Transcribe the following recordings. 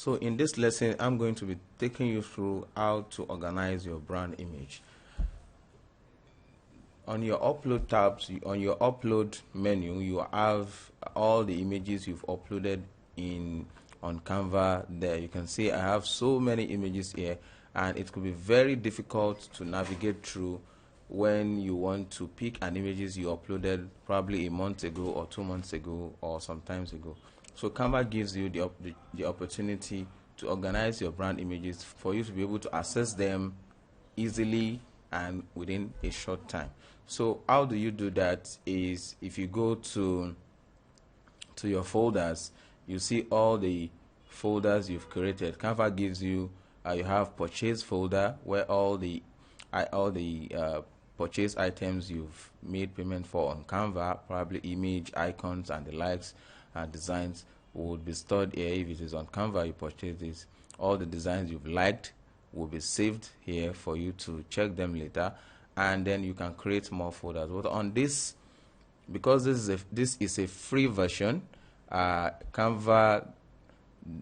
So in this lesson, I'm going to be taking you through how to organize your brand image. On your upload tabs, on your upload menu, you have all the images you've uploaded on Canva there. You can see I have so many images here, and it could be very difficult to navigate through when you want to pick an images you uploaded probably a month ago or 2 months ago or some times ago. So Canva gives you the opportunity to organize your brand images for you to be able to access them easily and within a short time. So how do you do that is if you go to your folders, you see all the folders you've created. Canva gives you you have purchase folder where all the purchase items you've made payment for on Canva, probably image, icons, and the likes and designs would be stored here. If it is on Canva you purchase this, all the designs you've liked will be saved here for you to check them later, and then you can create more folders. But on this, because this is a free version, Canva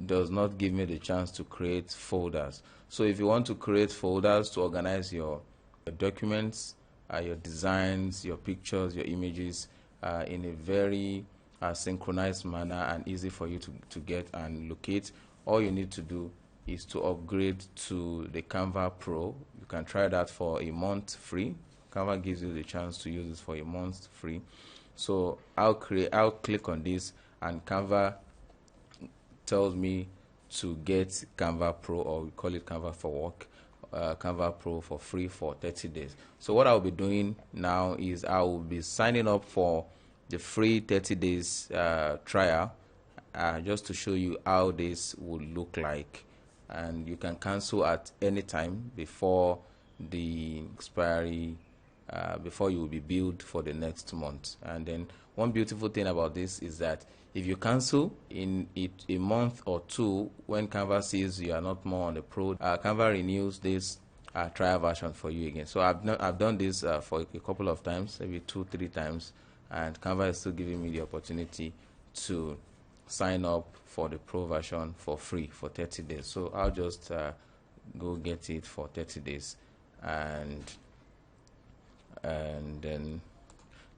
does not give me the chance to create folders. So if you want to create folders to organize your documents, your designs, your pictures, your images in a very synchronized manner and easy for you to get and locate, all you need to do is to upgrade to the Canva Pro. You can try that for a month free. Canva gives you the chance to use this for a month free. So I'll click on this, and Canva tells me to get Canva Pro, or we call it Canva for Work, Canva Pro for free for 30 days. So what I'll be doing now is I will be signing up for the free 30 days trial, just to show you how this would look like. And you can cancel at any time before the expiry, before you will be billed for the next month. And then one beautiful thing about this is that if you cancel in a month or two, when Canva sees you are not more on the Pro, Canva renews this trial version for you again. So I've done this for a couple of times, maybe 2-3 times, and Canva is still giving me the opportunity to sign up for the Pro version for free for 30 days. So I'll just go get it for 30 days, and then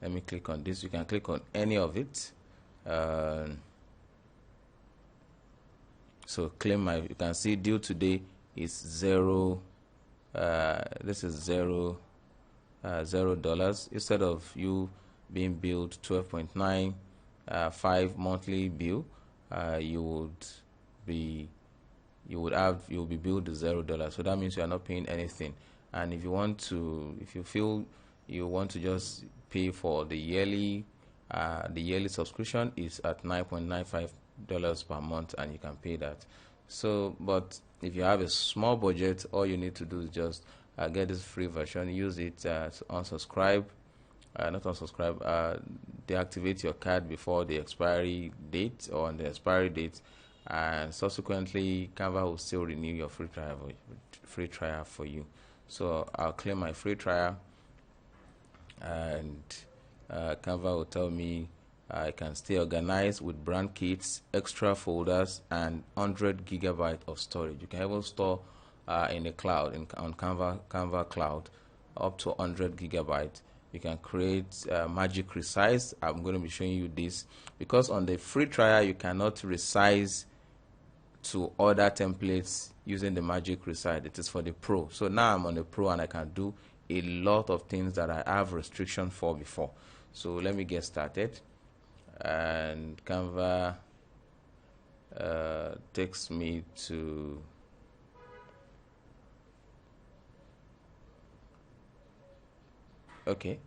let me click on this. You can click on any of it. So claim my, you can see due today is zero. This is $0 instead of you being billed 12.95 monthly bill. You'll be billed $0. So that means you are not paying anything. And if you feel you want to just pay for the yearly subscription, is at $9.95 per month, and you can pay that. So, but if you have a small budget, all you need to do is just get this free version, use it, unsubscribe, not unsubscribe, deactivate your card before the expiry date or on the expiry date, and subsequently Canva will still renew your free trial for you. So I'll claim my free trial, and Canva will tell me I can stay organized with brand kits, extra folders, and 100 GB of storage. You can even store in the cloud, on Canva Cloud, up to 100 GB. You can create magic resize. I'm going to be showing you this because on the free trial you cannot resize to other templates using the magic resize. It is for the Pro. So now I'm on the Pro and I can do a lot of things that I have restriction for before. So let me get started. And Canva takes me to okay,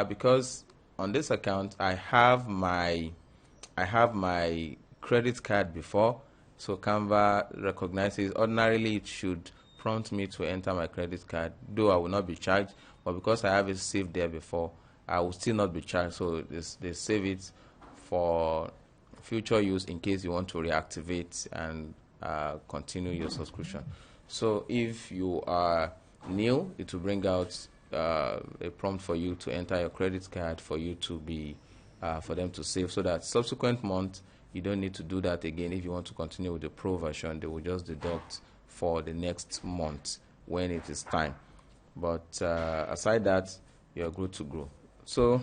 because on this account I have my credit card before, so Canva recognizes. Ordinarily it should prompt me to enter my credit card, though I will not be charged, but because I have it saved there before, I will still not be charged. So they save it for future use in case you want to reactivate and continue your subscription. So if you are new, it will bring out a prompt for you to enter your credit card for you to be for them to save, so that subsequent month You don't need to do that again. If you want to continue with the pro version, they will just deduct for the next month when it is time. But aside that, you're good to go. So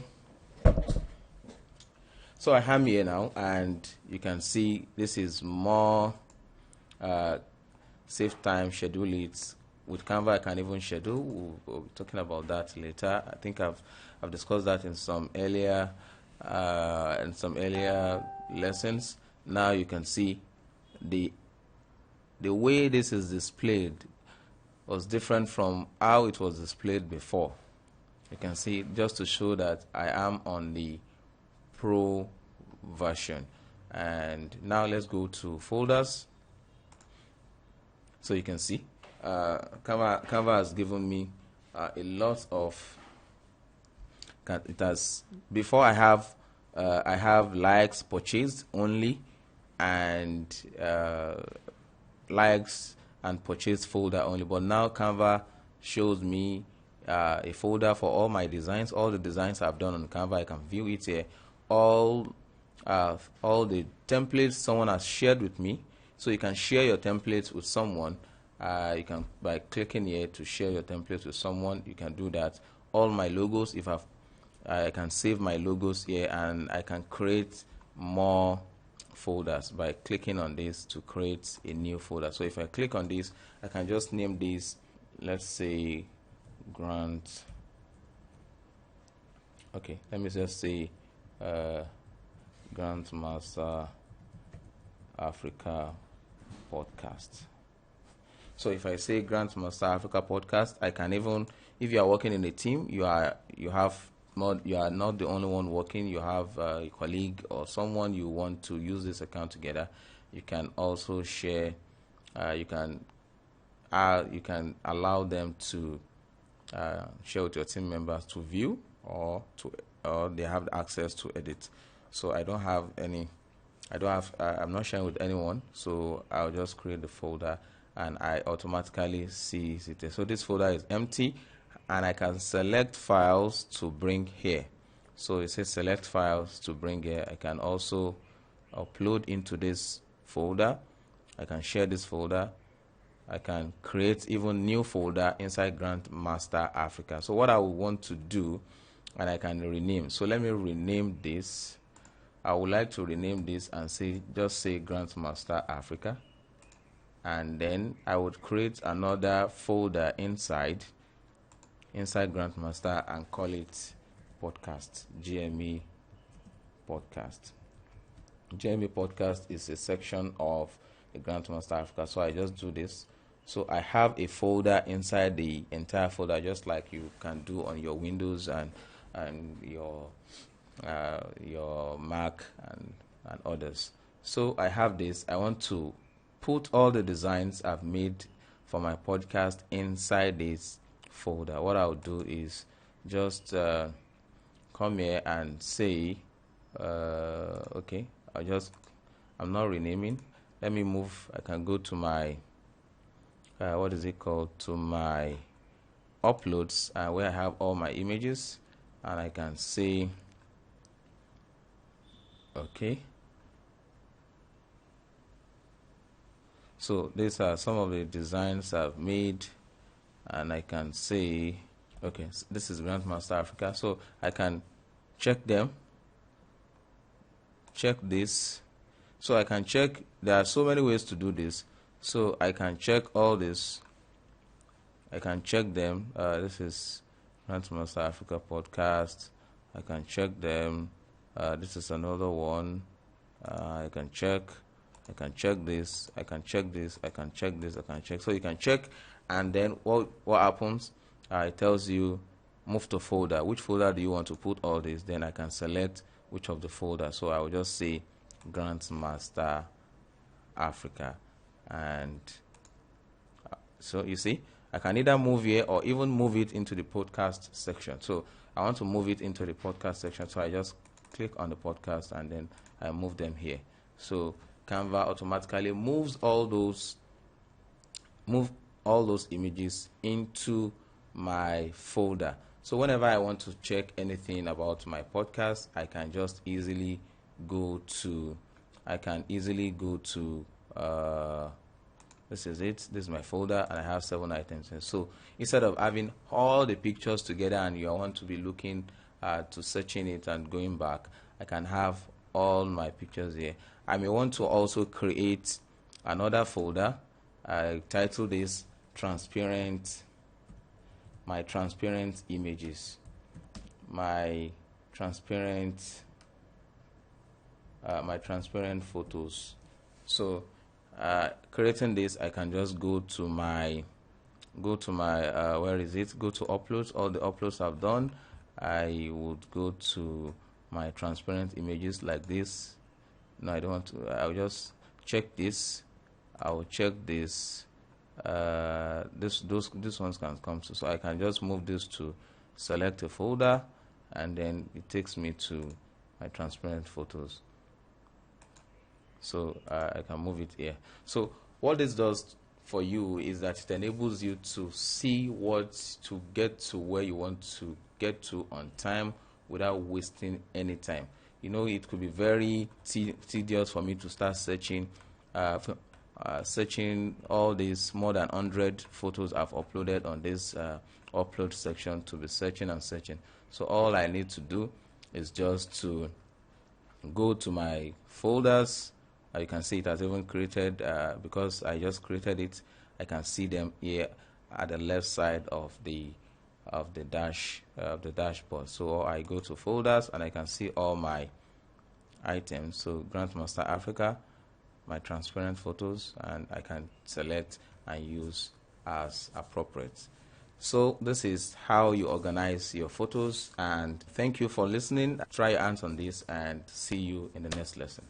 I am here now, and you can see this is more save time, schedule it. With Canva, I can even schedule. We'll be talking about that later. I think I've discussed that in some earlier lessons. Now you can see the way this is displayed was different from how it was displayed before. You can see, just to show that I am on the pro version. And now let's go to folders. So you can see Canva has given me a lot of, it has, before I have likes purchased only, and likes and purchased folder only. But now Canva shows me a folder for all my designs, all the designs I've done on Canva. I can view it here, all the templates someone has shared with me. So you can share your templates with someone. You can, by clicking here to share your templates with someone, you can do that. All my logos, if I can save my logos here, and I can create more folders by clicking on this to create a new folder. So if I click on this, I can just name this, let's say grant. Okay, let me just say Grandmaster Africa Podcast. So if I say Grandmaster Africa Podcast, I can even, if you are working in a team, you are not the only one working. You have a colleague or someone you want to use this account together. You can also share. You can allow them to share with your team members to view, or they have access to edit. So I don't have any. I'm not sharing with anyone. So I'll just create the folder, and I automatically see it. So this folder is empty, and I can select files to bring here. So it says select files to bring here. I can also upload into this folder. I can share this folder. I can create even new folder inside Grandmaster Africa. So what I would want to do, and I can rename. So let me rename this. I would like to rename this and just say Grandmaster Africa. And then I would create another folder inside Grandmaster and call it podcast, GME podcast. GME podcast is a section of the Grandmaster Africa. So I just do this. So I have a folder inside the entire folder, just like you can do on your Windows and your Mac and others. So I have this. I want to put all the designs I've made for my podcast inside this folder. What I'll do is just come here and say, okay, I'm not renaming. Let me move. I can go to my, what is it called? To my uploads, where I have all my images, and I can say, okay. So these are some of the designs I've made, and I can say, okay, so this is Grandmaster Africa. So I can check them, check this. So I can check, there are so many ways to do this. So I can check all this. I can check them. This is Grandmaster Africa podcast. I can check them. This is another one. I can check this. I can check this. I can check this. I can check. So you can check, and then what happens? It tells you move to folder. Which folder do you want to put all this? Then I can select which of the folder. So I will just say Grandmaster Africa, and so you see, I can either move here or even move it into the podcast section. So I want to move it into the podcast section. So I just click on the podcast, and then I move them here. So Canva automatically moves all those images into my folder. So whenever I want to check anything about my podcast, I can just easily go to I can easily go to this is it. This is my folder, and I have 7 items. And so instead of having all the pictures together and you want to be looking to searching it and going back, I can have all my pictures here. I may want to also create another folder. I title this transparent, my transparent images, my transparent photos. So creating this, I can just go to my where is it, go to uploads. All the uploads I've done, I would go to my transparent images like this. No, I don't want to. I'll just check this. I will check this. This ones can come to, so I can just move this to select a folder, and then it takes me to my transparent photos. So I can move it here. So what this does for you is that it enables you to see what to get to where you want to get to on time without wasting any time. You know, it could be very tedious for me to start searching searching all these more than 100 photos I've uploaded on this upload section, to be searching and searching. So all I need to do is just to go to my folders. You can see it has even created, because I just created it, I can see them here at the left side of the dashboard. So I go to folders and I can see all my items. So Grandmaster Africa, my transparent photos, and I can select and use as appropriate. So this is how you organize your photos, and thank you for listening. Try your hands on this, and see you in the next lesson.